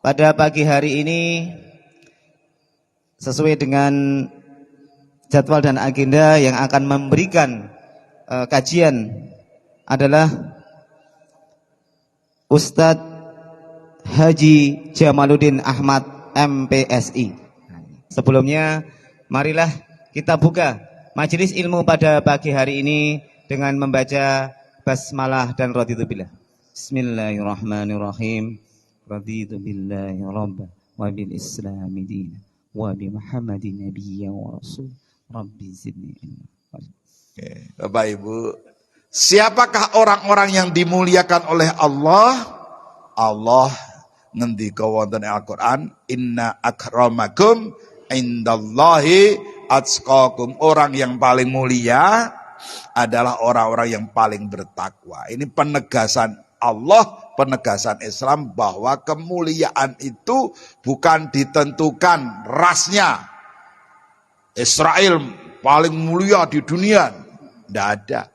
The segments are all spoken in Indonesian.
Pada pagi hari ini sesuai dengan jadwal dan agenda yang akan memberikan kajian adalah Ustadz Haji Jamaluddin Ahmad MPSI. Sebelumnya marilah kita buka majelis ilmu pada pagi hari ini dengan membaca basmalah dan raditu billah. Bismillahirrahmanirrahim. Raditu billahi rabba wa bil islami dina wa bi Muhammadin nabiyya wa rasul. Rabbi zidni ilma. Bapak Ibu, siapakah orang-orang yang dimuliakan oleh Allah? Allah ngendika wonten Al-Qur'an, inna akramakum indallahi atqakum. Orang yang paling mulia adalah orang-orang yang paling bertakwa. Ini penegasan Allah, penegasan Islam bahwa kemuliaan itu bukan ditentukan rasnya. Israel paling mulia di dunia, tidak ada.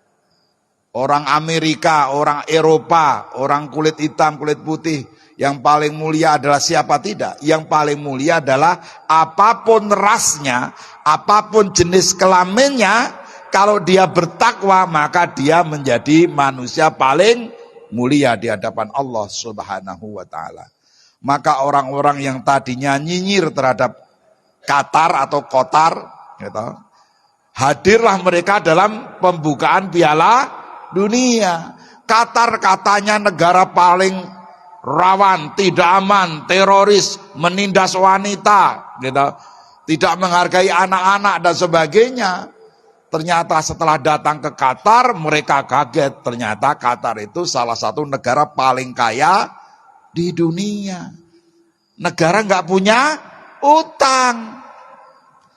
Orang Amerika, orang Eropa, orang kulit hitam, kulit putih, yang paling mulia adalah siapa? Tidak. Yang paling mulia adalah apapun rasnya, apapun jenis kelaminnya, kalau dia bertakwa maka dia menjadi manusia paling mulia di hadapan Allah Subhanahu wa ta'ala. Maka orang-orang yang tadinya nyinyir terhadap Qatar atau Qatar, gitu, hadirlah mereka dalam pembukaan Piala Dunia. Qatar katanya negara paling rawan, tidak aman, teroris, menindas wanita, gitu, tidak menghargai anak-anak dan sebagainya. Ternyata setelah datang ke Qatar, mereka kaget. Ternyata Qatar itu salah satu negara paling kaya di dunia. Negara nggak punya utang.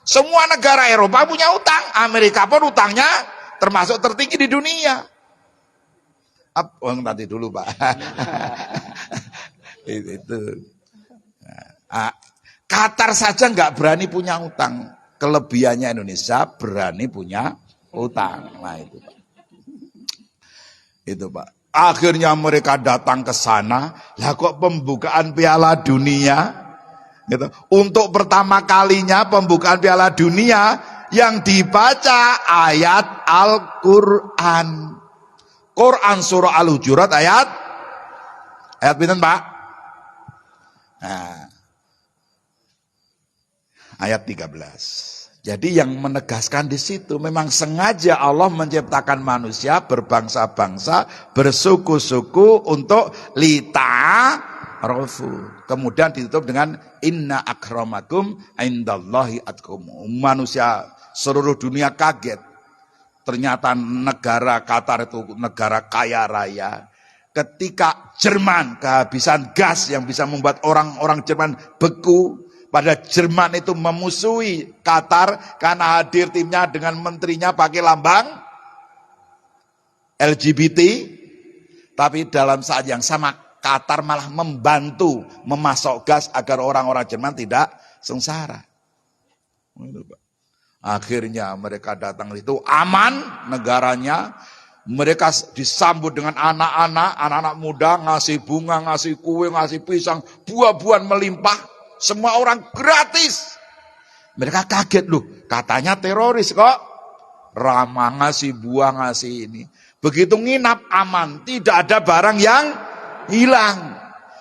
Semua negara Eropa punya utang. Amerika pun utangnya termasuk tertinggi di dunia. Nanti dulu Pak. itu. Qatar saja nggak berani punya utang. Kelebihannya Indonesia berani punya utang. Nah itu Pak. Itu Pak. Akhirnya mereka datang ke sana. Lah kok pembukaan Piala Dunia, gitu. Untuk pertama kalinya pembukaan Piala Dunia yang dibaca ayat Al-Quran. Quran surah Al-Hujurat ayat pinten Pak? Nah, ayat 13. Jadi yang menegaskan di situ memang sengaja Allah menciptakan manusia berbangsa-bangsa, bersuku-suku untuk lita'arufu. Kemudian ditutup dengan inna akramakum indallahi atqakum. Manusia seluruh dunia kaget. Ternyata negara Qatar itu negara kaya raya. Ketika Jerman kehabisan gas yang bisa membuat orang-orang Jerman beku, pada Jerman itu memusuhi Qatar karena hadir timnya dengan menterinya pakai lambang LGBT. Tapi dalam saat yang sama Qatar malah membantu memasok gas agar orang-orang Jerman tidak sengsara. Akhirnya mereka datang itu aman negaranya. Mereka disambut dengan anak-anak muda, ngasih bunga, ngasih kue, ngasih pisang, buah-buahan melimpah. Semua orang gratis. Mereka kaget loh, katanya teroris kok ramah, ngasih buah, ngasih ini. Begitu nginap aman, tidak ada barang yang hilang.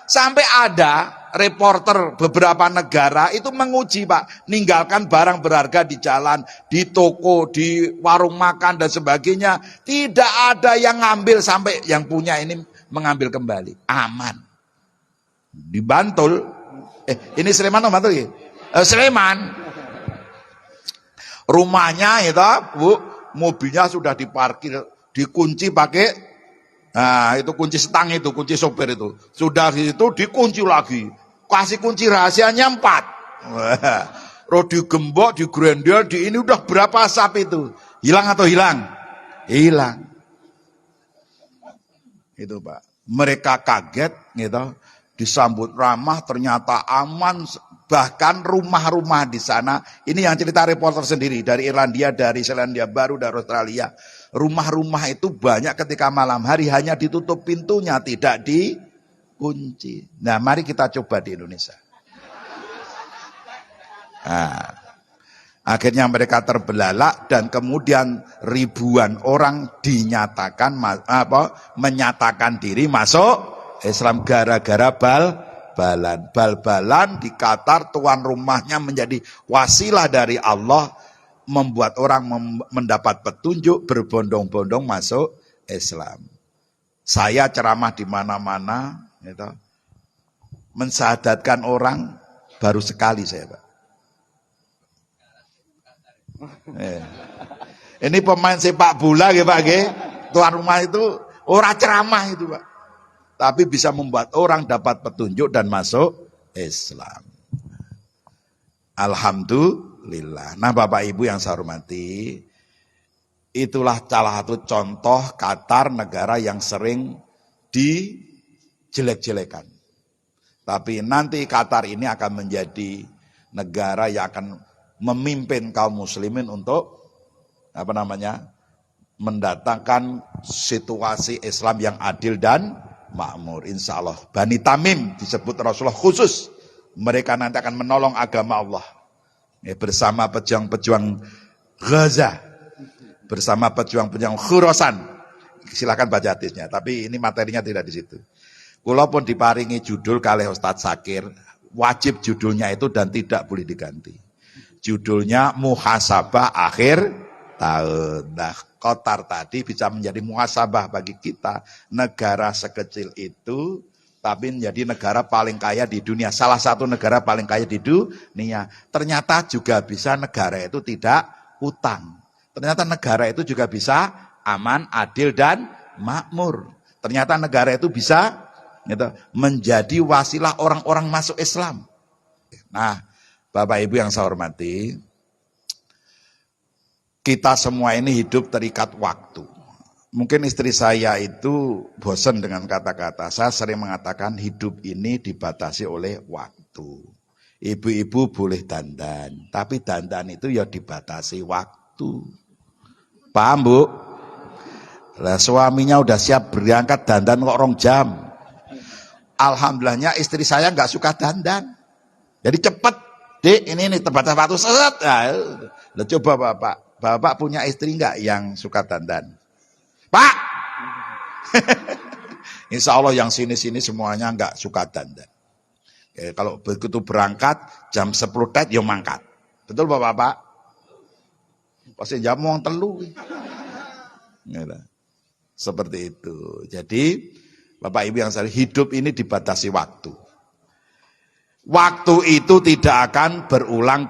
Sampai ada reporter beberapa negara itu menguji Pak, ninggalkan barang berharga di jalan, di toko, di warung makan dan sebagainya. Tidak ada yang ngambil sampai yang punya ini mengambil kembali. Aman. Di Bantul. Ini Sleman atau Bantul ya? Sleman. Rumahnya itu Bu, mobilnya sudah diparkir, dikunci pakai itu kunci stang itu, kunci sopir itu. Sudah itu dikunci lagi. Kasih kunci rahasianya 4. Roh digembok, digrendel, di ini udah berapa sap itu? Hilang atau hilang? Hilang. Itu Pak. Mereka kaget gitu. Disambut ramah, ternyata aman, bahkan rumah-rumah di sana. Ini yang cerita reporter sendiri dari Irlandia, dari Selandia Baru, dari Australia. Rumah-rumah itu banyak ketika malam hari hanya ditutup pintunya, tidak kunci. Nah, mari kita coba di Indonesia. Nah, akhirnya mereka terbelalak dan kemudian ribuan orang dinyatakan menyatakan diri masuk Islam gara-gara bal-balan di Qatar. Tuan rumahnya menjadi wasilah dari Allah, membuat orang mendapat petunjuk, berbondong-bondong masuk Islam. Saya ceramah di mana-mana, gitu, mensyahadatkan orang baru sekali saya, Pak. Ini pemain sepak bola ya Pak, tuan rumah itu ora ceramah itu Pak, tapi bisa membuat orang dapat petunjuk dan masuk Islam. Alhamdulillah. Nah Bapak Ibu yang saya hormati, itulah salah satu contoh Qatar, negara yang sering dijelek-jelekan. Tapi nanti Qatar ini akan menjadi negara yang akan memimpin kaum muslimin untuk mendatangkan situasi Islam yang adil dan makmur. Insya Allah. Bani Tamim disebut Rasulullah khusus. Mereka nanti akan menolong agama Allah. Bersama pejuang-pejuang Gaza. Bersama pejuang-pejuang Khurasan. Silakan baca hadisnya. Tapi ini materinya tidak di situ. Walaupun diparingi judul kalih Ustadz Sakir, wajib judulnya itu dan tidak boleh diganti. Judulnya Muhasabah Akhir Tahun. Nah, Qatar tadi bisa menjadi muhasabah bagi kita. Negara sekecil itu, tapi menjadi negara paling kaya di dunia. Salah satu negara paling kaya di dunia. Ternyata juga bisa negara itu tidak utang. Ternyata negara itu juga bisa aman, adil, dan makmur. Ternyata negara itu bisa menjadi wasilah orang-orang masuk Islam. Nah, Bapak Ibu yang saya hormati, kita semua ini hidup terikat waktu. Mungkin istri saya itu bosan dengan kata-kata. Saya sering mengatakan hidup ini dibatasi oleh waktu. Ibu-ibu boleh dandan, tapi dandan itu ya dibatasi waktu. Paham Bu? Lah suaminya udah siap berangkat dandan kok 2 jam. Alhamdulillahnya istri saya nggak suka dandan. Jadi cepet, Dek, ini terbatas waktu set. Nah, coba Bapak punya istri nggak yang suka dandan? Pak. Insya Allah yang sini-sini semuanya nggak suka dandan. Kalau begitu berangkat jam 10 tet yo mangkat. Betul Bapak? Pasti jam mau telu. Seperti itu. Jadi Bapak Ibu yang saya hidup ini dibatasi waktu. Waktu itu tidak akan berulang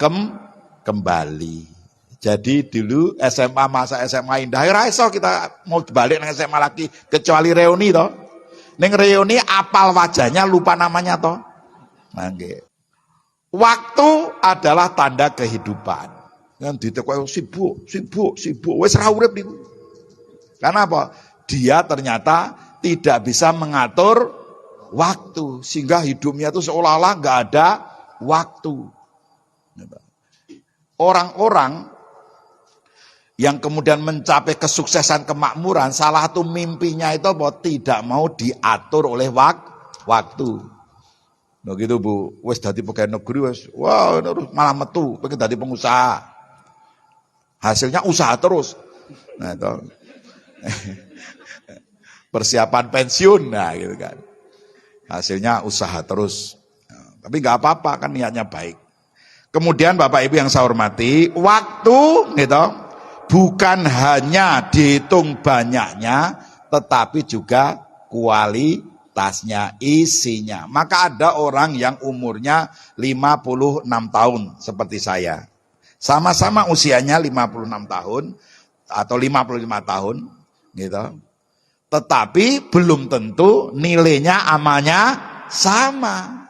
kembali. Jadi dulu SMA, masa SMA indah, raiso kita mau balik nang SMA lagi kecuali reuni toh. Ning reuni apal wajahnya lupa namanya toh. Nggih. Waktu adalah tanda kehidupan. Kan ditekoki sibuk wis ra urip niku. Karena apa? Dia ternyata tidak bisa mengatur waktu sehingga hidupnya itu seolah-olah nggak ada waktu. Orang-orang yang kemudian mencapai kesuksesan kemakmuran, salah satu mimpinya itu bahwa tidak mau diatur oleh waktu. Nah gitu Bu, wis dadi pegawai negeri wis, wah malah metu, pengen dadi pengusaha. Hasilnya usaha terus. Nah itu persiapan pensiun, nah gitu kan. Hasilnya usaha terus. Nah, tapi nggak apa-apa kan niatnya baik. Kemudian Bapak Ibu yang saya hormati, waktu gitu bukan hanya dihitung banyaknya, tetapi juga kualitasnya, isinya. Maka ada orang yang umurnya 56 tahun seperti saya. Sama-sama usianya 56 tahun atau 55 tahun gitu. Tetapi belum tentu nilainya amalnya sama.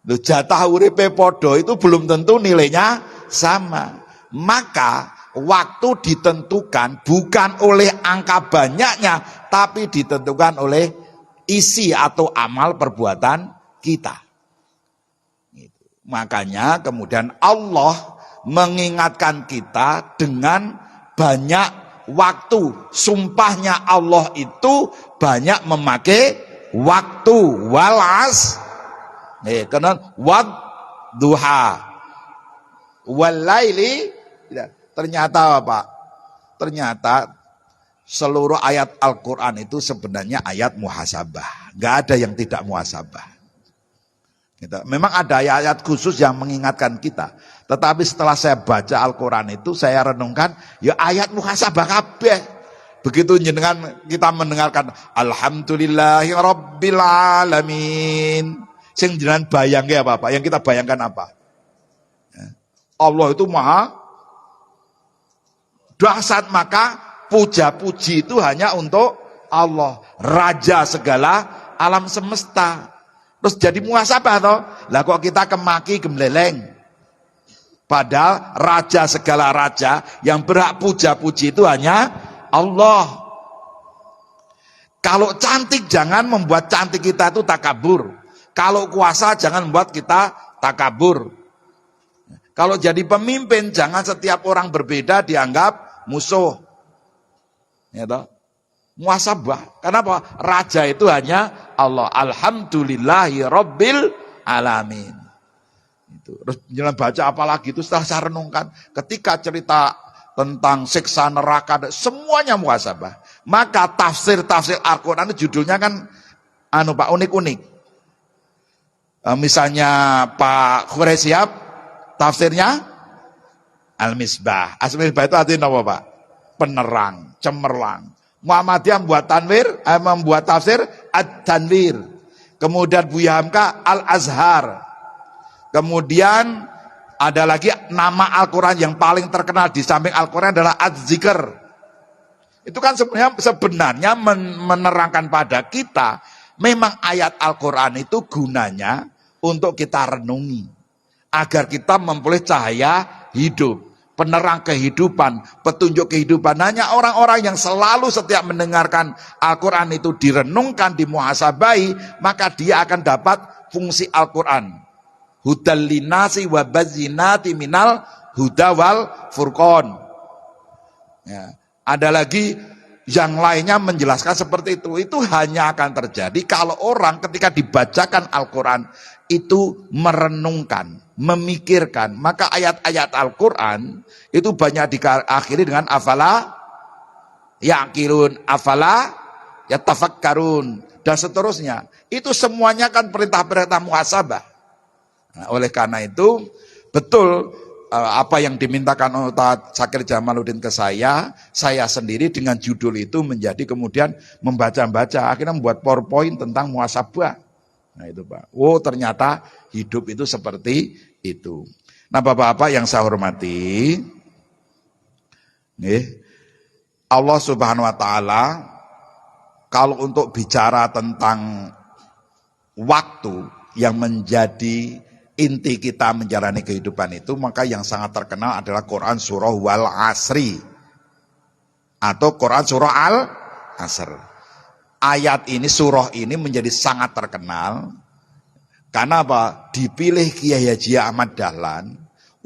Loh, jatah uripe podo itu belum tentu nilainya sama. Maka waktu ditentukan bukan oleh angka banyaknya, tapi ditentukan oleh isi atau amal perbuatan kita. Makanya kemudian Allah mengingatkan kita dengan banyak waktu. Sumpahnya Allah itu banyak memakai waktu wal as kenon wad duha wal laili. Ternyata apa? Ternyata seluruh ayat Al-Quran itu sebenarnya ayat muhasabah. Nggak ada yang tidak muhasabah. Gitu. Memang ada ayat-ayat khusus yang mengingatkan kita. Tetapi setelah saya baca Al-Quran itu, saya renungkan, ya ayat muhasabah kabeh. Begitu jenengan kita mendengarkan Alhamdulillahi Rabbil Alamin. Sing jenengan bayangke apa? Yang kita bayangkan apa? Allah itu maha dahsyat, maka puja-puji itu hanya untuk Allah, Raja segala alam semesta. Terus jadi muhasabah toh. Lah kok kita kemaki gemleleng. Padahal Raja segala raja yang berhak puja-puji itu hanya Allah. Kalau cantik jangan membuat cantik kita itu takabur. Kalau kuasa jangan membuat kita takabur. Kalau jadi pemimpin jangan setiap orang berbeda dianggap musuh. Ya toh? Muhasabah. Kenapa? Raja itu hanya Allah. Alhamdulillahi Rabbil Alamin. Itu. Terus jangan baca apalagi itu setelah saya renungkan. Ketika cerita tentang siksa neraka, semuanya muhasabah. Maka tafsir-tafsir Al-Quran itu judulnya kan Pak, unik-unik. Misalnya Pak Khuraisyab tafsirnya Al-Misbah. Al-Misbah itu artinya apa Pak? Penerang, cemerlang. Muhammadiyah membuat tafsir Ad-Tanwir. Kemudian Buya Hamka Al-Azhar. Kemudian ada lagi nama Al-Quran yang paling terkenal di samping Al-Quran adalah Az-Zikr. Itu kan sebenarnya menerangkan pada kita, memang ayat Al-Quran itu gunanya untuk kita renungi. Agar kita memperoleh cahaya hidup, penerang kehidupan, petunjuk kehidupan. Hanya orang-orang yang selalu setiap mendengarkan Al-Quran itu direnungkan, dimuhasabai, maka dia akan dapat fungsi Al-Quran. Hudal linasi wa bazinati minal huda wal furqon. Ya. Ada lagi yang lainnya menjelaskan seperti itu. Itu hanya akan terjadi kalau orang ketika dibacakan Al-Quran itu merenungkan, memikirkan. Maka ayat-ayat Al-Quran itu banyak diakhiri dengan afala ya'qilun, afala yatafakkarun, dan seterusnya. Itu semuanya kan perintah-perintah muhasabah. Nah, oleh karena itu betul apa yang dimintakan Ustaz Syakir Jamaluddin ke saya sendiri dengan judul itu menjadi kemudian membaca-baca, akhirnya membuat PowerPoint tentang muhasabah. Nah itu Pak, ternyata hidup itu seperti itu. Nah Bapak-bapak yang saya hormati, Allah Subhanahu wa Ta'ala kalau untuk bicara tentang waktu yang menjadi inti kita menjalani kehidupan itu, maka yang sangat terkenal adalah Quran surah wal asri atau Quran surah al asr. Ayat ini, surah ini menjadi sangat terkenal karena apa? Dipilih Kiai Haji Ahmad Dahlan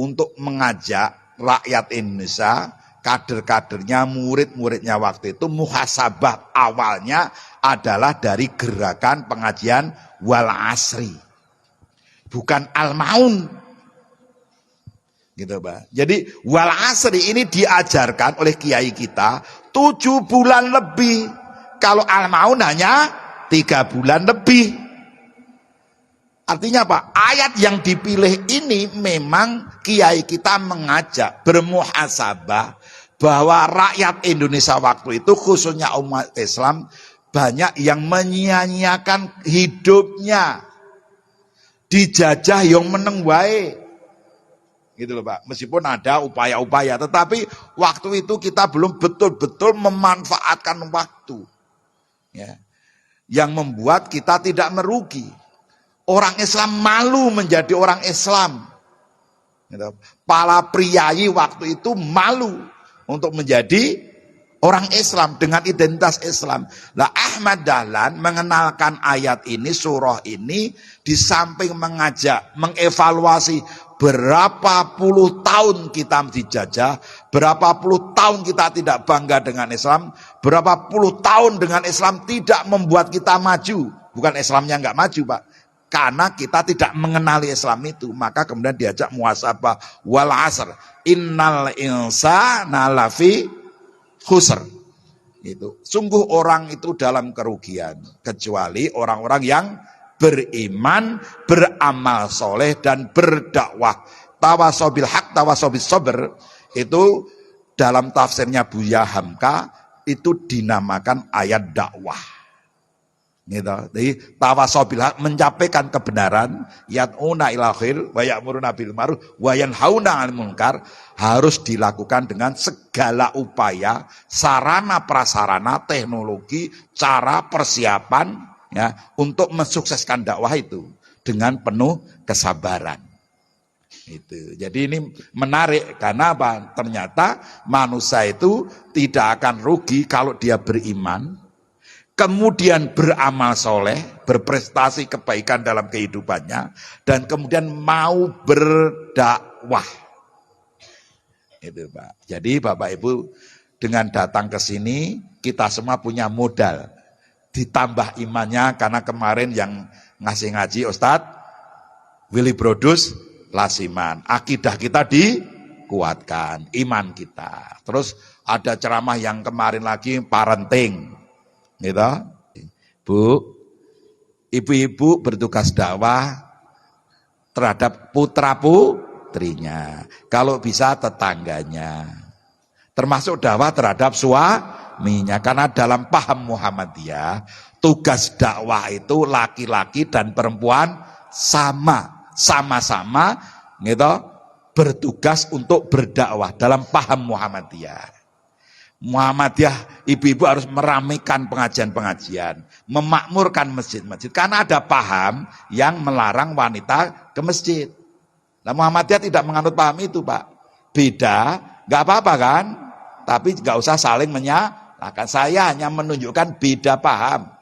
untuk mengajak rakyat Indonesia, kader-kadernya, murid-muridnya waktu itu muhasabah awalnya adalah dari gerakan pengajian wal asri, bukan al-maun. Gitu Pak. Jadi wal asri ini diajarkan oleh kiai kita 7 bulan lebih. Kalau al-maun hanya 3 bulan lebih. Artinya apa? Ayat yang dipilih ini memang kiai kita mengajak bermuhasabah bahwa rakyat Indonesia waktu itu khususnya umat Islam banyak yang menyia-nyiakan hidupnya, dijajah yang meneng wae. Gitu loh Pak. Meskipun ada upaya-upaya, tetapi waktu itu kita belum betul-betul memanfaatkan waktu. Ya. Yang membuat kita tidak merugi. Orang Islam malu menjadi orang Islam. Gitu. Para priayi waktu itu malu untuk menjadi orang Islam dengan identitas Islam. Lah Ahmad Dahlan mengenalkan ayat ini, surah ini, di samping mengajak, mengevaluasi berapa puluh tahun kita dijajah, berapa puluh tahun kita tidak bangga dengan Islam, berapa puluh tahun dengan Islam tidak membuat kita maju. bukan Islamnya nggak maju Pak. Karena kita tidak mengenali Islam itu, maka kemudian diajak muhasabah wal asr. Innal insana lafi khusr. Itu sungguh orang itu dalam kerugian kecuali orang-orang yang beriman, beramal soleh dan berdakwah. Tawasobil haq, tawasobil sober itu dalam tafsirnya Buya Hamka itu dinamakan ayat dakwah. Gitu. Jadi tawasobil haq menyampaikan kebenaran, yad'una ilal khair wa ya'muruna bil ma'ruf wa yanhauna 'anil munkar harus dilakukan dengan segala upaya, sarana prasarana, teknologi, cara persiapan ya untuk mensukseskan dakwah itu dengan penuh kesabaran. Itu. Jadi ini menarik karena apa? Ternyata manusia itu tidak akan rugi kalau dia beriman, kemudian beramal soleh, berprestasi kebaikan dalam kehidupannya, dan kemudian mau berdakwah. Itu Pak. Jadi Bapak Ibu dengan datang ke sini kita semua punya modal. Ditambah imannya karena kemarin yang ngasih ngaji Ustadz Willy Brodus Lasiman. Akidah kita dikuatkan, iman kita. Terus ada ceramah yang kemarin lagi parenting. Gitu. Bu, ibu-ibu bertugas dakwah terhadap putra putrinya, kalau bisa tetangganya, termasuk dakwah terhadap suaminya, karena dalam paham Muhammadiyah tugas dakwah itu laki-laki dan perempuan sama-sama gitu bertugas untuk berdakwah dalam paham Muhammadiyah. Muhammadiyah ibu-ibu harus meramaikan pengajian-pengajian, memakmurkan masjid-masjid karena ada paham yang melarang wanita ke masjid. Nah Muhammadiyah tidak menganut paham itu Pak. Beda, nggak apa-apa kan? Tapi nggak usah saling menyalahkan. Saya hanya menunjukkan beda paham.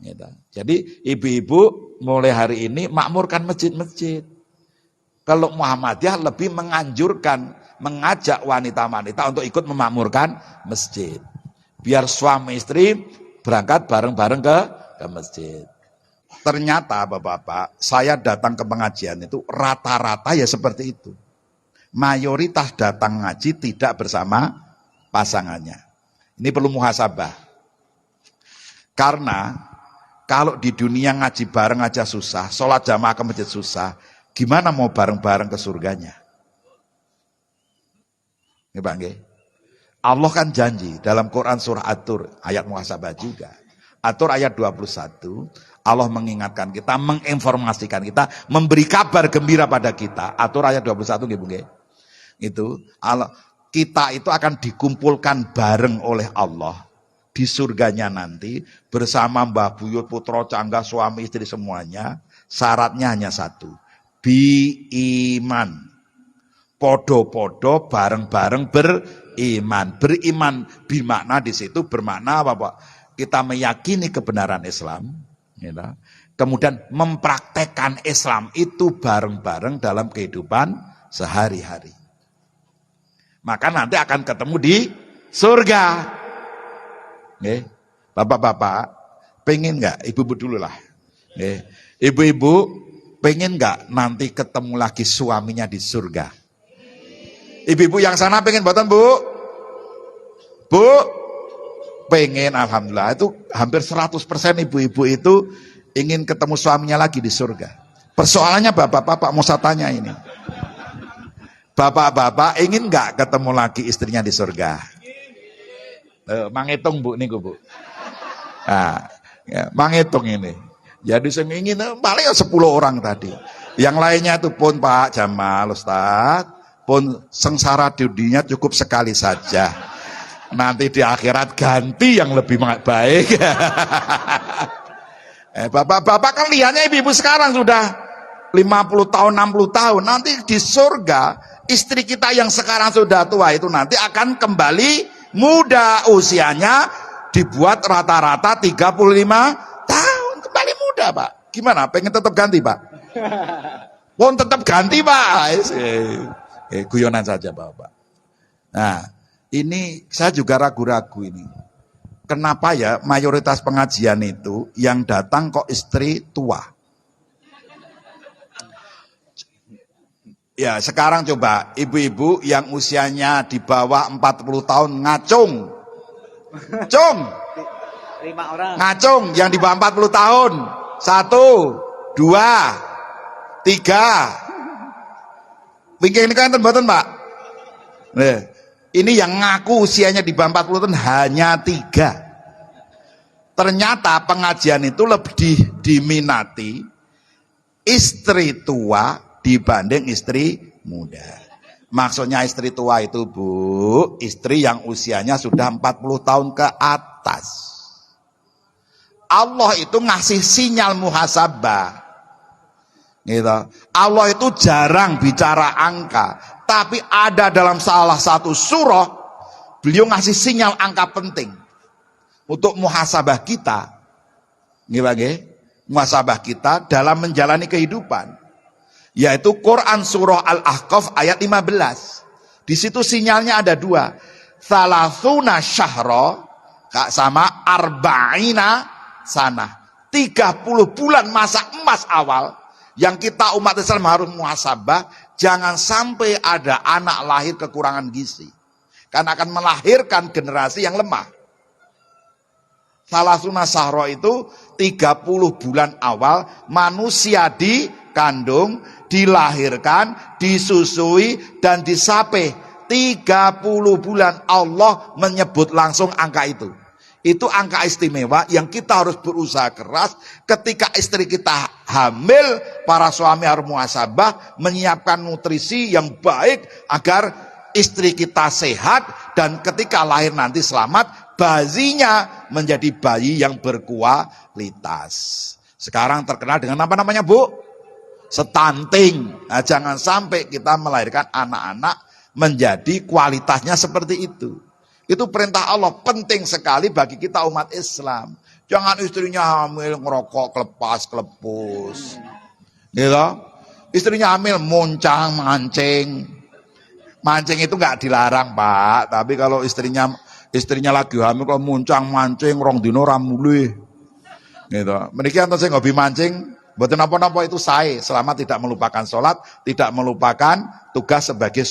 Gitu. Jadi ibu-ibu mulai hari ini makmurkan masjid-masjid. Kalau Muhammadiyah lebih menganjurkan, mengajak wanita-wanita untuk ikut memakmurkan masjid. Biar suami istri berangkat bareng-bareng ke masjid. Ternyata Bapak-bapak, saya datang ke pengajian itu rata-rata ya seperti itu. Mayoritas datang ngaji tidak bersama pasangannya. Ini perlu muhasabah. Karena kalau di dunia ngaji bareng aja susah, sholat jamaah ke masjid susah, gimana mau bareng-bareng ke surganya? Ini Pak nggih. Allah kan janji dalam Quran surah At-Tur ayat muhasabah juga. At-Tur ayat 21, Allah mengingatkan kita, menginformasikan kita, memberi kabar gembira pada kita. At-Tur ayat 21 nggih Bu nggih. Itu Allah, kita itu akan dikumpulkan bareng oleh Allah di surganya nanti bersama Mbah Buyut, putra cangga, suami istri semuanya. Syaratnya hanya satu, iman. Podo-podo bareng-bareng beriman. Beriman bermakna di situ bermakna apa Pak? Kita meyakini kebenaran Islam, gitu. Kemudian mempraktekkan Islam itu bareng-bareng dalam kehidupan sehari-hari. Maka nanti akan ketemu di surga. Nih, bapak-bapak, pengen nggak? Ibu-ibu dulu lah. Nih, ibu-ibu pengen nggak nanti ketemu lagi suaminya di surga? Ibu-ibu yang sana pengen buatan Bu? Bu? Pengen, alhamdulillah. Itu hampir 100% ibu-ibu itu ingin ketemu suaminya lagi di surga. Persoalannya bapak-bapak mau saya tanya ini. Bapak-bapak ingin nggak ketemu lagi istrinya di surga? Manghitung Bu, nih Bu. Nah, ya, manghitung ini. Jadi saya ingin paling 10 orang tadi. Yang lainnya itu pun Pak Jamal, Ustaz. Pun sengsara di dunia cukup sekali saja. Nanti di akhirat ganti yang lebih baik. Bapak-bapak kan lihatnya ibu-ibu sekarang sudah 50 tahun, 60 tahun. Nanti di surga, istri kita yang sekarang sudah tua itu nanti akan kembali muda. Usianya dibuat rata-rata 35 tahun. Kembali muda Pak. Gimana? Pengen tetap ganti Pak? Pun tetap ganti Pak. Guyonan saja Bapak. Nah, ini saya juga ragu-ragu ini. kenapa ya mayoritas pengajian itu yang datang kok istri tua? Ya, sekarang coba ibu-ibu yang usianya di bawah 40 tahun ngacung. Cung. 5 orang. Ngacung yang di bawah 40 tahun. 1, 2, 3. Wingking ini kan mboten, Pak. Nah, ini yang ngaku usianya di bawah 40 tahun hanya 3. Ternyata pengajian itu lebih diminati istri tua dibanding istri muda. Maksudnya istri tua itu, Bu, istri yang usianya sudah 40 tahun ke atas. Allah itu ngasih sinyal muhasabah. Gitu. Allah itu jarang bicara angka, tapi ada dalam salah satu surah beliau ngasih sinyal angka penting untuk muhasabah kita. Muhasabah kita dalam menjalani kehidupan. Yaitu Quran surah Al-Ahqaf ayat 15. Di situ sinyalnya ada 2. Thalathuna syahra sama arba'ina sana. 30 bulan masa emas awal yang kita umat Islam harus muhasabah, jangan sampai ada anak lahir kekurangan gizi. Karena akan melahirkan generasi yang lemah. Thalathuna syahra itu 30 bulan awal manusia dikandung, dilahirkan, disusui, dan disape. 30 bulan Allah menyebut langsung angka itu. Itu angka istimewa yang kita harus berusaha keras. Ketika istri kita hamil, para suami harus muhasabah, menyiapkan nutrisi yang baik agar istri kita sehat, dan ketika lahir nanti selamat, bayinya menjadi bayi yang berkualitas. Sekarang terkenal dengan apa namanya, Bu? Stunting. Nah, jangan sampai kita melahirkan anak-anak menjadi kualitasnya seperti itu. Itu perintah Allah, penting sekali bagi kita umat Islam. Jangan istrinya hamil ngerokok kelepas-kelepus. Gitu. Istrinya hamil moncang, mancing. Mancing itu nggak dilarang, Pak. Tapi kalau istrinya lagi hamil kalau moncang, mancing, rong dino ramulih. Gitu. Mendingan saya ngobi mancing. Buat napa-napa itu saya, selama tidak melupakan sholat, tidak melupakan tugas sebagai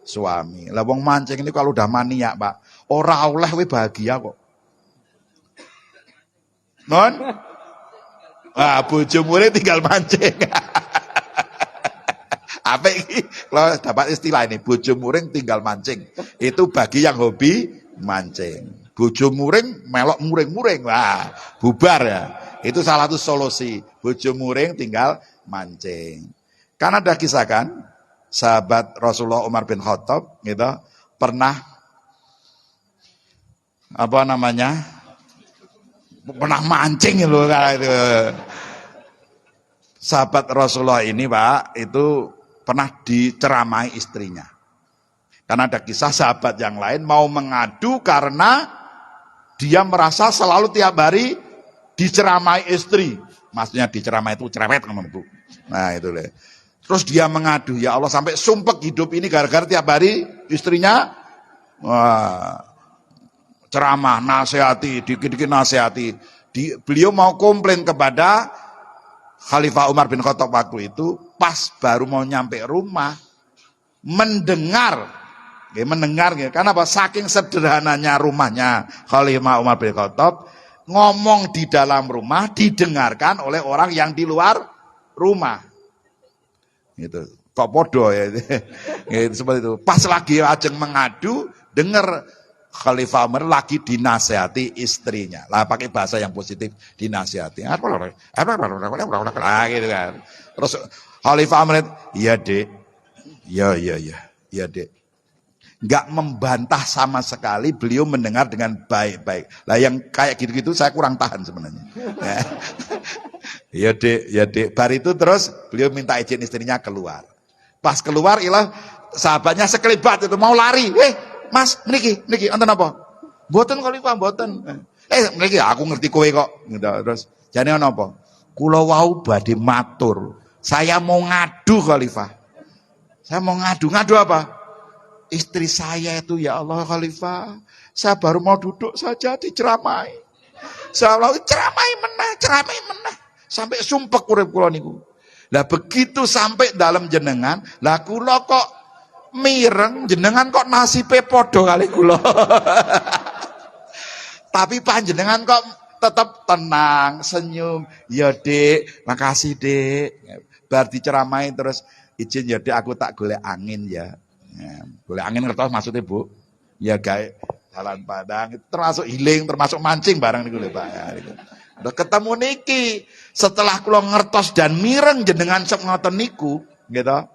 suami. Lah wong mancing ini kalau udah maniak, Pak, ora oleh we bahagia kok. Non? Ah, bojo murid tinggal mancing. Apa ini? Kalau dapat istilah ini, bojo muring tinggal mancing. Itu bagi yang hobi mancing. Bojo muring melok muring-muring. Wah, bubar ya. Itu salah satu solusi. Bojo muring tinggal mancing. Karena ada kisah kan, sahabat Rasulullah Umar bin Khattab gitu, pernah pernah mancing loh itu. Sahabat Rasulullah ini, Pak, itu pernah diceramai istrinya. Karena ada kisah sahabat yang lain mau mengadu karena dia merasa selalu tiap hari diceramai istri. Maksudnya diceramai itu cerewet kan, Bu. Nah, itu deh. Terus dia mengadu, ya Allah, sampai sumpek hidup ini gara-gara tiap hari istrinya ceramah, nasihati, dikit-dikit nasihati. Beliau mau komplain kepada Khalifah Umar bin Khattab waktu itu, pas baru mau nyampe rumah, mendengar, karena apa? Saking sederhananya rumahnya Khalifah Umar bin Khattab, ngomong di dalam rumah didengarkan oleh orang yang di luar rumah. Gitu. Kok podo ya? Gitu, seperti itu. Pas lagi ajeng mengadu, dengar Khalifah Umar lagi dinasehati istrinya. Lah pakai bahasa yang positif, dinasehati. Gitu kan. Terus Khalifah Umar, "Iya, Dek. Ya, Dek." Enggak membantah sama sekali, beliau mendengar dengan baik-baik. Lah yang kayak gitu-gitu saya kurang tahan sebenarnya. Ya, Dek. Bar itu terus beliau minta izin istrinya keluar. Pas keluar ilah sahabatnya sekelebat itu mau lari. Mas, niki, enten apa? Mboten Khalifah, mboten. Niki aku ngerti kowe kok. Terus jane ana apa? Kula wau badhe matur. Saya mau ngadu Khalifah. Saya mau ngadu apa? istri saya itu ya Allah Khalifah, saya baru mau duduk saja diceramai. Saya ceramai meneh. Sampai sumpek urip kula niku. Lah begitu sampai dalam jenengan, lah kula kok mireng, jenengan kok nasibe padha kali kula. Tapi panjenengan kok tetap tenang, senyum. Ya Dik, makasih Dik. Bar diceramai terus izin ya Dik aku tak golek angin ya. Golek angin ngertos maksudnya Bu? Ya gawe jalan padang termasuk healing, termasuk mancing barang niku lho Pak. Ya, niku. Udah ketemu niki setelah kula ngertos dan mireng jenengan sok ngoten niku, gitu.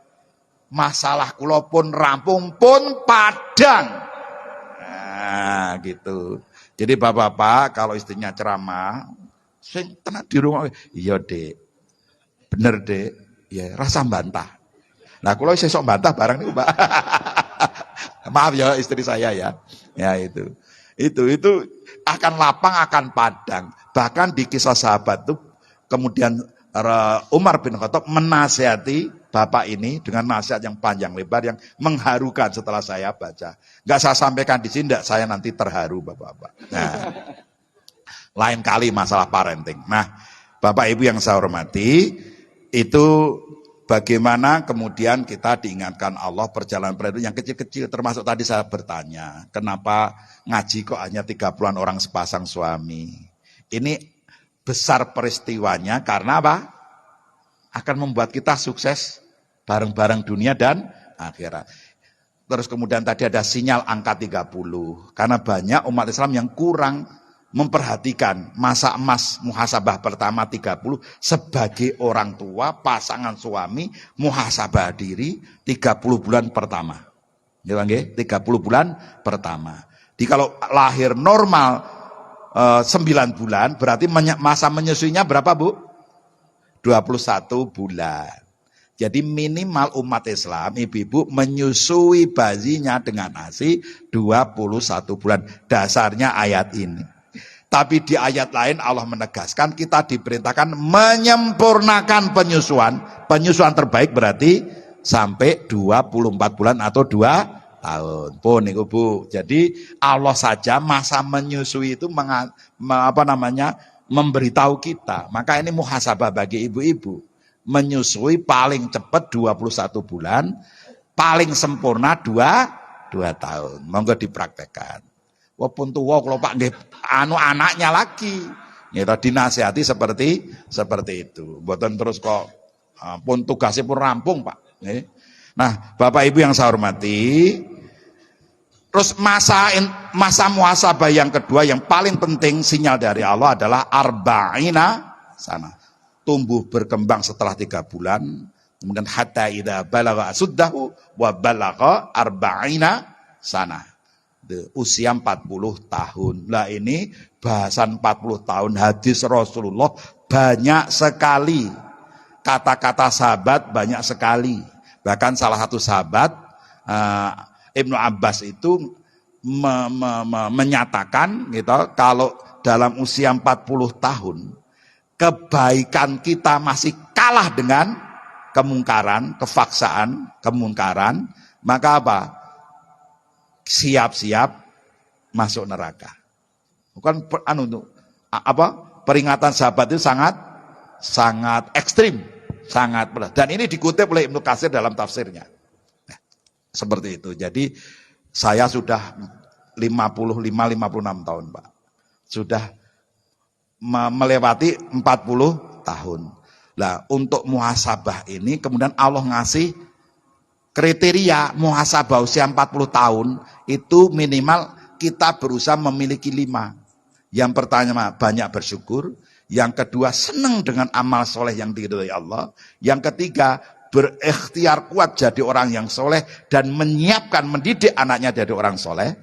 Masalah kula pun rampung pun padang. Nah, gitu. Jadi bapak-bapak kalau istrinya ceramah, sing tenan di rumah, iya Dek. Bener Dek. Ya rasa bantah. Nah, kula isih sok bantah barang niku, Pak. Maaf ya istri saya ya. Ya itu akan lapang akan padang. Bahkan di kisah sahabat itu kemudian Umar bin Khattab menasihati bapak ini dengan nasihat yang panjang lebar yang mengharukan setelah saya baca. Enggak saya sampaikan di sini, saya nanti terharu bapak-bapak. Nah, lain kali masalah parenting. Nah, Bapak Ibu yang saya hormati, itu bagaimana kemudian kita diingatkan Allah perjalanan itu yang kecil-kecil, termasuk tadi saya bertanya, kenapa ngaji kok hanya 30-an orang sepasang suami? Ini besar peristiwanya karena apa? Akan membuat kita sukses bareng-bareng dunia dan akhirat. Terus kemudian tadi ada sinyal angka 30, karena banyak umat Islam yang kurang memperhatikan masa emas muhasabah pertama 30 sebagai orang tua, pasangan suami, muhasabah diri 30 bulan pertama. Ya nggih, 30 bulan pertama. Jadi kalau lahir normal 9 bulan berarti masa menyusuinya berapa, Bu? 21 bulan. Jadi minimal umat Islam, ibu-ibu menyusui bayinya dengan ASI 21 bulan. Dasarnya ayat ini. Tapi di ayat lain Allah menegaskan kita diperintahkan menyempurnakan penyusuan. Penyusuan terbaik berarti sampai 24 bulan atau 2 tahun. Pun niku Bu. Jadi Allah saja masa menyusui itu memberitahu kita. Maka ini muhasabah bagi ibu-ibu. Menyusui paling cepat 21 bulan, paling sempurna 2 tahun. Monggo dipraktekkan. Walaupun tua kalau Pak nggih anaknya lagi. Ya dinasihati seperti itu. Mboten terus kok pun tugasnya pun rampung, Pak. Nah, Bapak Ibu yang saya hormati, terus masa muhasabah yang kedua yang paling penting sinyal dari Allah adalah arba'ina sana. Tumbuh berkembang setelah 3 bulan, kemudian hatta idza balagha asuddahu wa balagha arba'ina sana. Usia 40 tahun. Lah ini bahasan 40 tahun hadis Rasulullah banyak sekali. Kata-kata sahabat banyak sekali. Bahkan salah satu sahabat Ibnu Abbas itu menyatakan gitu, kalau dalam usia 40 tahun kebaikan kita masih kalah dengan kemungkaran, kefaksaan, kemungkaran, maka apa? Siap-siap masuk neraka. Bukan peringatan sahabat itu sangat ekstrim, sangat berat. Dan ini dikutip oleh Ibnu Katsir dalam tafsirnya. Nah, seperti itu. Jadi saya sudah 56 tahun, Pak. Sudah melewati 40 tahun. Lah, untuk muhasabah ini kemudian Allah ngasih kriteria muhasabah usia 40 tahun itu minimal kita berusaha memiliki 5. Yang pertama banyak bersyukur, yang kedua senang dengan amal soleh yang diridhoi Allah, yang ketiga berikhtiar kuat jadi orang yang soleh dan menyiapkan mendidik anaknya jadi orang soleh.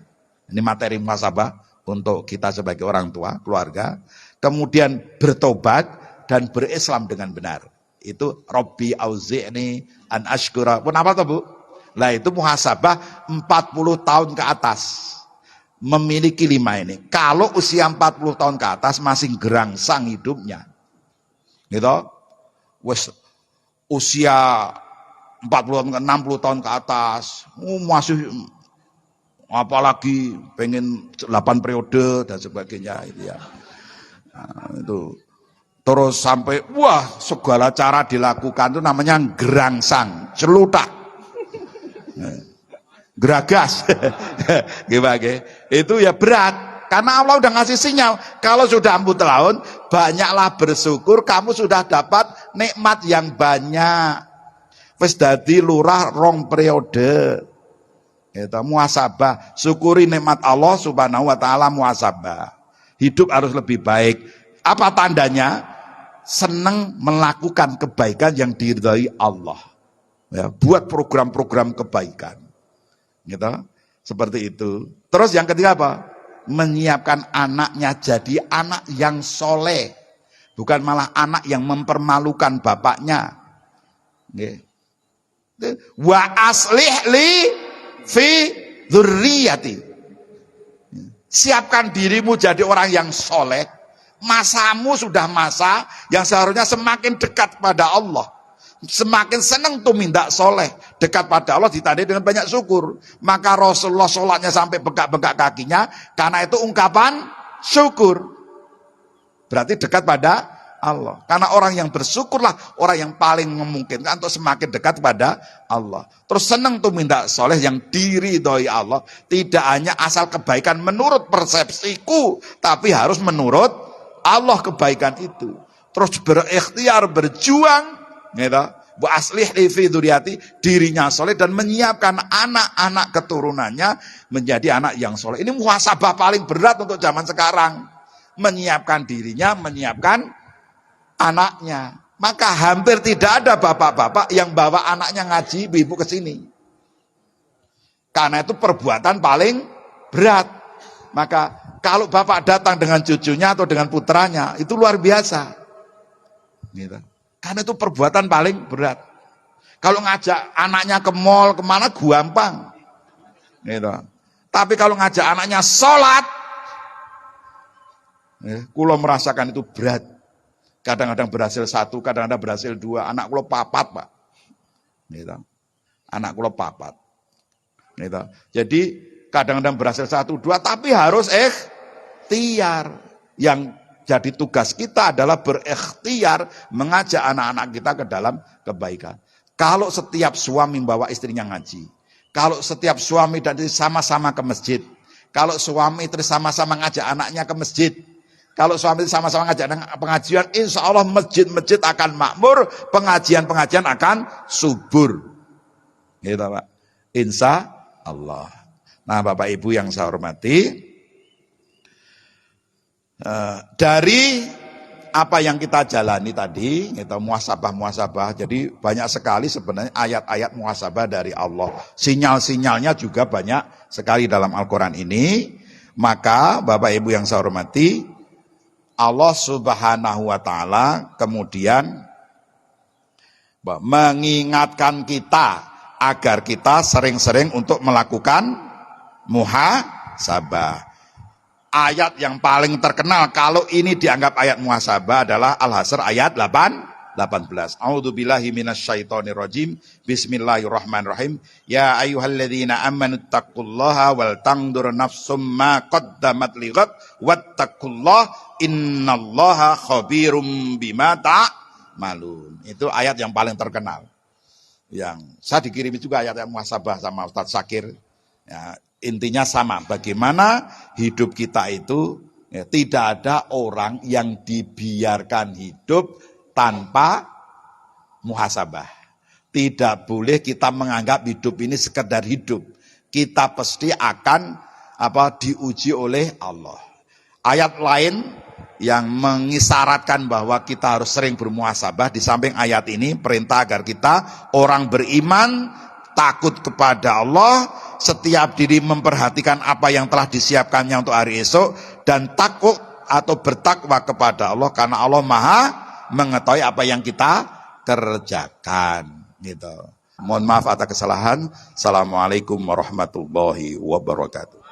Ini materi muhasabah untuk kita sebagai orang tua, keluarga. Kemudian bertobat dan berislam dengan benar. Itu Rabbi auzi'ni an ashkura. Pun apa tuh Bu? Lah itu muhasabah 40 tahun ke atas. Memiliki 5 ini. Kalau usia 40 tahun ke atas masih gerangsang hidupnya. Gitu. Wes usia 40 60 tahun ke atas masih apalagi pengen 8 periode dan sebagainya itu ya. Nah, itu terus sampai wah segala cara dilakukan itu namanya gerangsang, celutak, geragas, gimana? Itu ya berat karena Allah udah ngasih sinyal kalau sudah ampun tahun banyaklah bersyukur kamu sudah dapat nikmat yang banyak. Wis dadi lurah 2 periode. Itu muhasabah, syukuri nikmat Allah Subhanahu wa taala, muhasabah. Hidup harus lebih baik. Apa tandanya? Senang melakukan kebaikan yang diridhai Allah. Ya, buat program-program kebaikan. Gitu. Seperti itu. Terus yang ketiga apa? Menyiapkan anaknya jadi anak yang soleh. Bukan malah anak yang mempermalukan bapaknya. Wa aslih li fi dzurriyyati. Siapkan dirimu jadi orang yang soleh. Masamu sudah masa yang seharusnya semakin dekat pada Allah. Semakin senang tuh minta soleh. Dekat pada Allah ditandai dengan banyak syukur. Maka Rasulullah sholatnya sampai bengkak-bengkak kakinya. Karena itu ungkapan syukur. Berarti dekat pada Allah. Karena orang yang bersyukurlah orang yang paling memungkinkan untuk semakin dekat pada Allah. Terus senang tuh minta soleh yang diridhoi Allah. Tidak hanya asal kebaikan menurut persepsiku, tapi harus menurut Allah kebaikan itu. Terus berikhtiar, berjuang, gitu. Bu aslih li fi dzurriyyati, dirinya soleh dan menyiapkan anak-anak keturunannya menjadi anak yang soleh. Ini muhasabah paling berat untuk zaman sekarang. Menyiapkan dirinya, menyiapkan anaknya. Maka hampir tidak ada bapak-bapak yang bawa anaknya ngaji ibu-ibu ke sini. Karena itu perbuatan paling berat. Maka kalau bapak datang dengan cucunya atau dengan putranya, itu luar biasa. Gitu. Karena itu perbuatan paling berat. Kalau ngajak anaknya ke mall, kemana gampang. Gitu. Tapi kalau ngajak anaknya sholat, kulo merasakan itu berat. Kadang-kadang berhasil 1, kadang-kadang berhasil 2. Anak kulo 4, Pak. Gitu. Anak kulo 4. Gitu. Jadi kadang-kadang berhasil 1, 2, tapi harus ikhtiar. Yang jadi tugas kita adalah berikhtiar mengajak anak-anak kita ke dalam kebaikan. Kalau setiap suami membawa istrinya ngaji, kalau setiap suami dan istri sama-sama ke masjid, kalau suami istri sama-sama ngajak anaknya ke masjid, kalau suami sama-sama ngajak pengajian, insya Allah masjid-masjid akan makmur, pengajian-pengajian akan subur. Gitu Pak. Insya Allah. Nah Bapak Ibu yang saya hormati, dari apa yang kita jalani tadi, gitu, muhasabah. Jadi banyak sekali sebenarnya ayat-ayat muhasabah dari Allah. Sinyal-sinyalnya juga banyak sekali dalam Al-Quran ini. Maka Bapak Ibu yang saya hormati, Allah Subhanahu wa taala kemudian mengingatkan kita agar kita sering-sering untuk melakukan muhasabah. Ayat yang paling terkenal kalau ini dianggap ayat muhasabah adalah Al-Hasr ayat 18. A'udzubillahi minasyaitonirrajim. Bismillahirrahmanirrahim. Ya ayyuhalladzina amanu taqullaha wal tandur nafsum ma qaddamat lighad wattaqullaha innallaha khabirum bima ta'malun. Itu ayat yang paling terkenal. Yang saya dikirimi juga ayat yang muhasabah sama Ustaz Syakir. Ya, intinya sama, bagaimana hidup kita itu ya, tidak ada orang yang dibiarkan hidup tanpa muhasabah. Tidak boleh kita menganggap hidup ini sekedar hidup. Kita pasti akan diuji oleh Allah. Ayat lain yang mengisyaratkan bahwa kita harus sering bermuhasabah, di samping ayat ini perintah agar kita orang beriman takut kepada Allah, setiap diri memperhatikan apa yang telah disiapkannya untuk hari esok, dan takut atau bertakwa kepada Allah karena Allah Maha mengetahui apa yang kita kerjakan. Gitu. Mohon maaf atas kesalahan. Assalamualaikum warahmatullahi wabarakatuh.